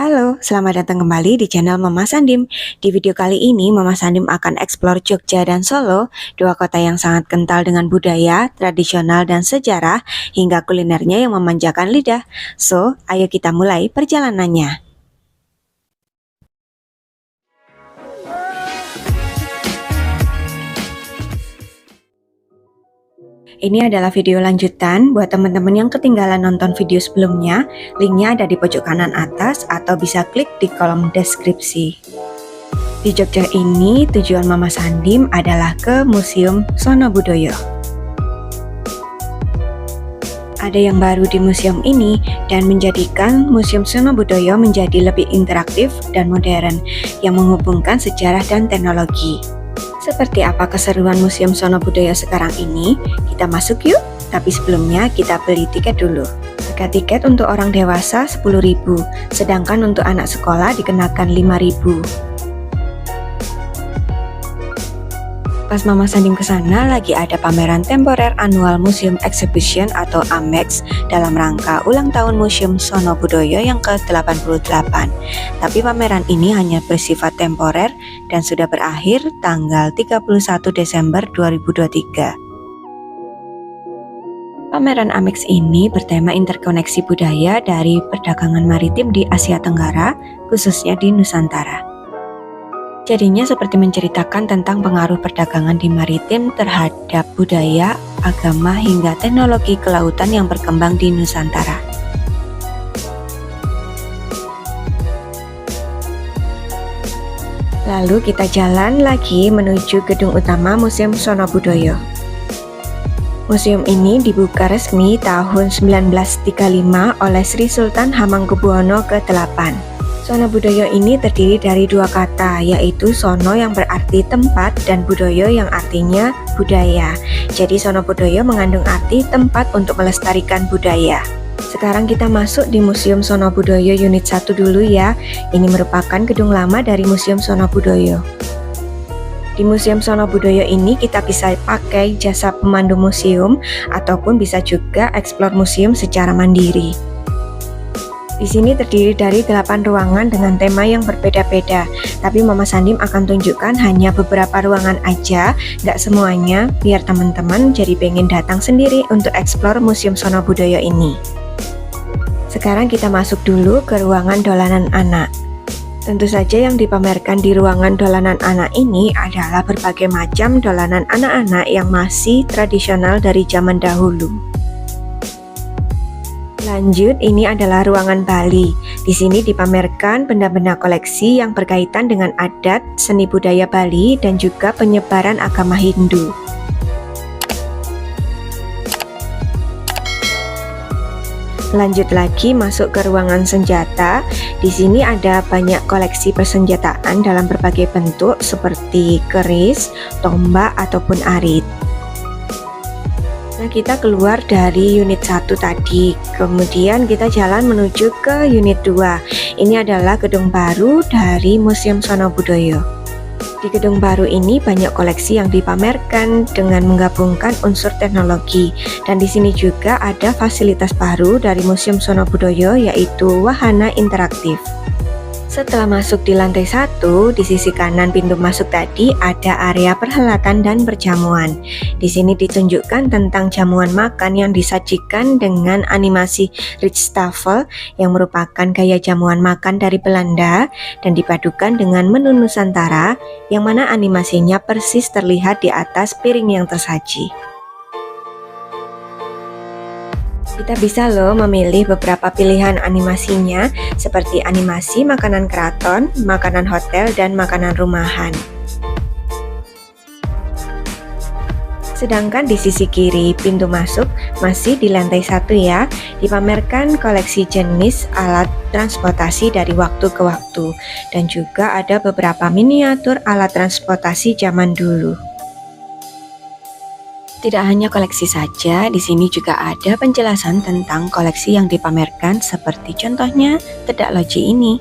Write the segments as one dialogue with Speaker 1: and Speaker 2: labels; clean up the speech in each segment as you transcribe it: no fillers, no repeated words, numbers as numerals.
Speaker 1: Halo, selamat datang kembali di channel Mama Sandim. Di video kali ini, Mama Sandim akan eksplor Jogja dan Solo, dua kota yang sangat kental dengan budaya, tradisional, dan sejarah, hingga kulinernya yang memanjakan lidah. So, ayo kita mulai perjalanannya. Ini adalah video lanjutan buat teman-teman yang ketinggalan nonton video sebelumnya. Linknya ada di pojok kanan atas atau bisa klik di kolom deskripsi. Di Jogja ini, tujuan Mama Sandim adalah ke Museum Sono Budoyo. Ada yang baru di museum ini dan menjadikan Museum Sono Budoyo menjadi lebih interaktif dan modern yang menghubungkan sejarah dan teknologi. Seperti apa keseruan Museum Sono Budoyo sekarang ini? Kita masuk yuk! Tapi sebelumnya kita beli tiket dulu. Harga tiket untuk orang dewasa 10.000, sedangkan untuk anak sekolah dikenakan 5.000. Pas Mama Sandim kesana lagi ada pameran temporer Annual Museum Exhibition atau AMEX dalam rangka ulang tahun Museum Sono Budoyo yang ke-88. Tapi pameran ini hanya bersifat temporer dan sudah berakhir tanggal 31 Desember 2023. Pameran AMEX ini bertema interkoneksi budaya dari perdagangan maritim di Asia Tenggara, khususnya di Nusantara. Jadinya seperti menceritakan tentang pengaruh perdagangan di maritim terhadap budaya, agama, hingga teknologi kelautan yang berkembang di Nusantara. Lalu kita jalan lagi menuju gedung utama Museum Sono Budoyo. Museum ini dibuka resmi tahun 1935 oleh Sri Sultan Hamengkubuwono ke-8. Sono Budoyo ini terdiri dari dua kata, yaitu Sono yang berarti tempat dan Budoyo yang artinya budaya. Jadi Sono Budoyo mengandung arti tempat untuk melestarikan budaya. Sekarang kita masuk di Museum Sono Budoyo Unit 1 dulu ya. Ini merupakan gedung lama dari Museum Sono Budoyo. Di Museum Sono Budoyo ini kita bisa pakai jasa pemandu museum ataupun bisa juga eksplor museum secara mandiri. Di sini terdiri dari 8 ruangan dengan tema yang berbeda-beda, tapi Mama Sandim akan tunjukkan hanya beberapa ruangan aja, nggak semuanya, biar teman-teman jadi pengen datang sendiri untuk eksplor Museum Sono Budoyo ini. Sekarang kita masuk dulu ke ruangan dolanan anak. Tentu saja yang dipamerkan di ruangan dolanan anak ini adalah berbagai macam dolanan anak-anak yang masih tradisional dari zaman dahulu. Lanjut, ini adalah ruangan Bali. Di sini dipamerkan benda-benda koleksi yang berkaitan dengan adat, seni budaya Bali, dan juga penyebaran agama Hindu. Lanjut lagi masuk ke ruangan senjata. Di sini ada banyak koleksi persenjataan dalam berbagai bentuk seperti keris, tombak, ataupun arit. Nah, kita keluar dari unit 1 tadi, kemudian kita jalan menuju ke unit 2. Ini adalah gedung baru dari Museum Sono Budoyo. Di gedung baru ini banyak koleksi yang dipamerkan dengan menggabungkan unsur teknologi, dan di sini juga ada fasilitas baru dari Museum Sono Budoyo yaitu wahana interaktif. Setelah masuk di lantai 1, di sisi kanan pintu masuk tadi ada area perhelatan dan perjamuan. Di sini ditunjukkan tentang jamuan makan yang disajikan dengan animasi Rijsttafel yang merupakan gaya jamuan makan dari Belanda dan dipadukan dengan menu Nusantara yang mana animasinya persis terlihat di atas piring yang tersaji. Kita bisa loh memilih beberapa pilihan animasinya seperti animasi makanan keraton, makanan hotel, dan makanan rumahan. Sedangkan di sisi kiri pintu masuk masih di lantai 1 ya, dipamerkan koleksi jenis alat transportasi dari waktu ke waktu dan juga ada beberapa miniatur alat transportasi zaman dulu. Tidak hanya koleksi saja, di sini juga ada penjelasan tentang koleksi yang dipamerkan seperti contohnya Tedak Loji ini.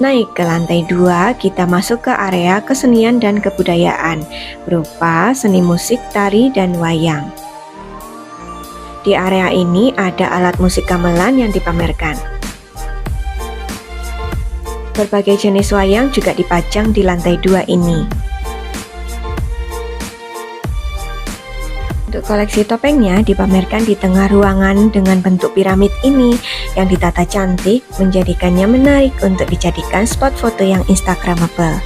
Speaker 1: Naik ke lantai 2, kita masuk ke area kesenian dan kebudayaan berupa seni musik, tari, dan wayang. Di area ini ada alat musik gamelan yang dipamerkan. Berbagai jenis wayang juga dipajang di lantai 2 ini. Untuk koleksi topengnya dipamerkan di tengah ruangan dengan bentuk piramid ini yang ditata cantik, menjadikannya menarik untuk dijadikan spot foto yang instagramable.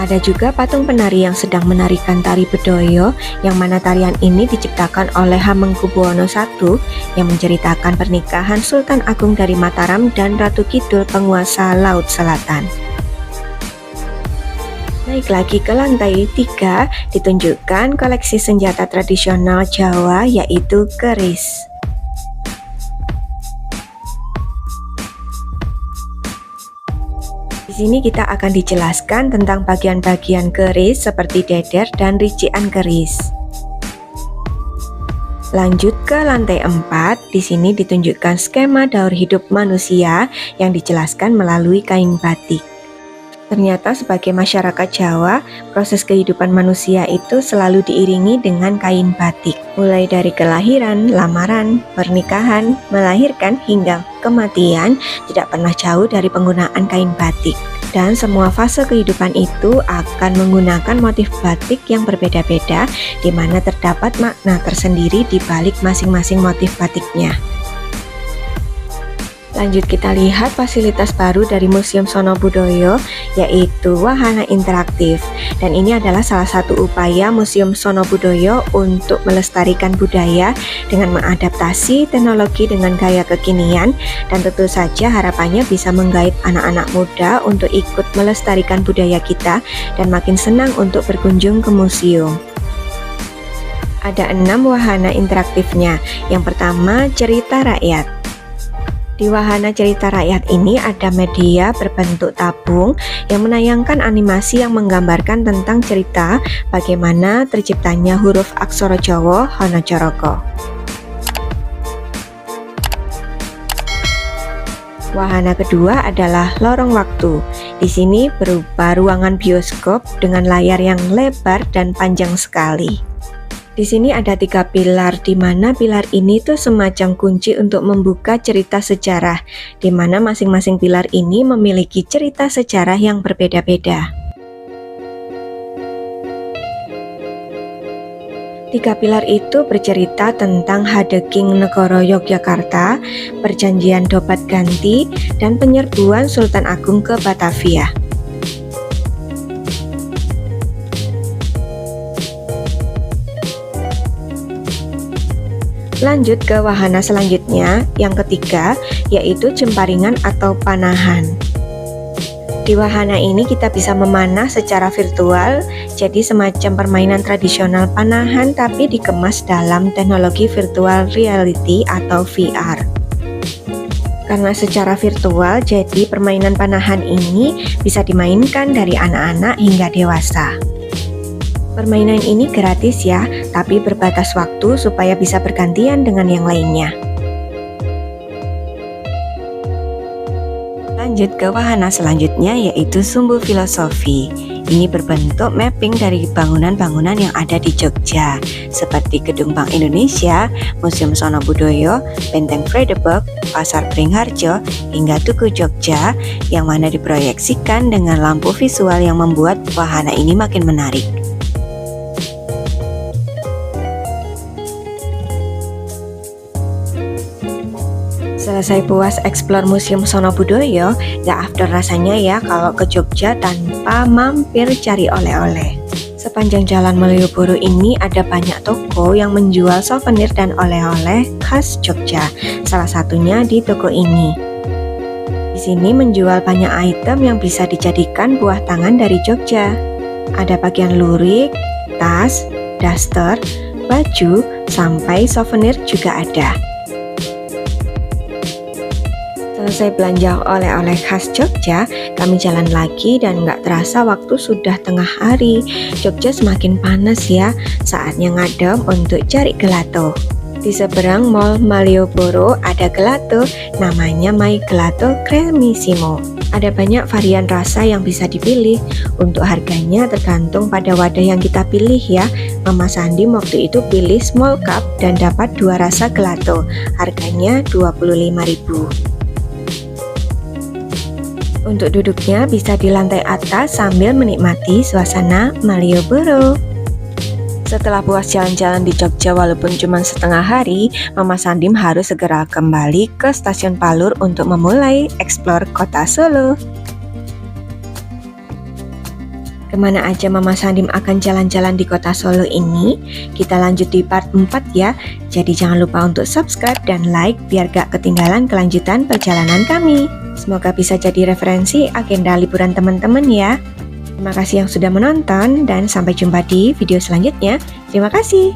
Speaker 1: Ada juga patung penari yang sedang menarikan tari bedoyo, yang mana tarian ini diciptakan oleh Hamengkubuwono I yang menceritakan pernikahan Sultan Agung dari Mataram dan Ratu Kidul penguasa Laut Selatan. Naik lagi ke lantai 3, ditunjukkan koleksi senjata tradisional Jawa yaitu keris. Di sini kita akan dijelaskan tentang bagian-bagian keris seperti deder dan ricikan keris. Lanjut ke lantai 4, di sini ditunjukkan skema daur hidup manusia yang dijelaskan melalui kain batik. Ternyata sebagai masyarakat Jawa, proses kehidupan manusia itu selalu diiringi dengan kain batik. Mulai dari kelahiran, lamaran, pernikahan, melahirkan, hingga kematian, tidak pernah jauh dari penggunaan kain batik. Dan semua fase kehidupan itu akan menggunakan motif batik yang berbeda-beda, di mana terdapat makna tersendiri di balik masing-masing motif batiknya. Lanjut kita lihat fasilitas baru dari Museum Sono Budoyo, yaitu wahana interaktif. Dan ini adalah salah satu upaya Museum Sono Budoyo untuk melestarikan budaya dengan mengadaptasi teknologi dengan gaya kekinian, dan tentu saja harapannya bisa menggait anak-anak muda untuk ikut melestarikan budaya kita dan makin senang untuk berkunjung ke museum. Ada 6 wahana interaktifnya. Yang pertama, cerita rakyat. Di wahana cerita rakyat ini ada media berbentuk tabung yang menayangkan animasi yang menggambarkan tentang cerita bagaimana terciptanya huruf aksara Jawa Hanacaraka. Wahana kedua adalah lorong waktu. Di sini berupa ruangan bioskop dengan layar yang lebar dan panjang sekali. Di sini ada 3 pilar, di mana pilar ini tuh semacam kunci untuk membuka cerita sejarah, di mana masing-masing pilar ini memiliki cerita sejarah yang berbeda-beda. 3 pilar itu bercerita tentang Hadeking Negoro Yogyakarta, perjanjian Dobat Ganti, dan penyerbuan Sultan Agung ke Batavia. Lanjut ke wahana selanjutnya, yang ketiga, yaitu jemparingan atau panahan. Di wahana ini kita bisa memanah secara virtual, jadi semacam permainan tradisional panahan tapi dikemas dalam teknologi virtual reality atau VR. Karena secara virtual, jadi permainan panahan ini bisa dimainkan dari anak-anak hingga dewasa. Permainan ini gratis ya, tapi berbatas waktu supaya bisa bergantian dengan yang lainnya. Lanjut ke wahana selanjutnya, yaitu sumbu filosofi. Ini berbentuk mapping dari bangunan-bangunan yang ada di Jogja, seperti Gedung Bank Indonesia, Museum Sono Budoyo, Benteng Vredenburg, Pasar Beringharjo, hingga Tugu Jogja, yang mana diproyeksikan dengan lampu visual yang membuat wahana ini makin menarik. Selesai puas eksplor Museum Sono Budoyo, gak afdol rasanya ya kalau ke Jogja tanpa mampir cari oleh-oleh. Sepanjang jalan Malioboro ini ada banyak toko yang menjual souvenir dan oleh-oleh khas Jogja. Salah satunya di toko ini. Di sini menjual banyak item yang bisa dijadikan buah tangan dari Jogja. Ada bagian lurik, tas, daster, baju, sampai souvenir juga ada. Selesai belanja oleh-oleh khas Jogja, kami jalan lagi dan nggak terasa waktu sudah tengah hari. Jogja semakin panas ya, saatnya ngadem untuk cari gelato. Di seberang Mall Malioboro ada gelato, namanya My Gelato Cremissimo. Ada banyak varian rasa yang bisa dipilih. Untuk harganya tergantung pada wadah yang kita pilih ya. Mama Sandim waktu itu pilih small cup dan dapat 2 rasa gelato. Harganya 25.000. Untuk duduknya bisa di lantai atas sambil menikmati suasana Malioboro. Setelah puas jalan-jalan di Jogja walaupun cuma setengah hari, Mama Sandim harus segera kembali ke Stasiun Palur untuk memulai eksplor kota Solo. Kemana aja Mama Sandim akan jalan-jalan di kota Solo ini? Kita lanjut di part 4 ya. Jadi jangan lupa untuk subscribe dan like biar gak ketinggalan kelanjutan perjalanan kami. Semoga bisa jadi referensi agenda liburan teman-teman ya. Terima kasih yang sudah menonton dan sampai jumpa di video selanjutnya. Terima kasih.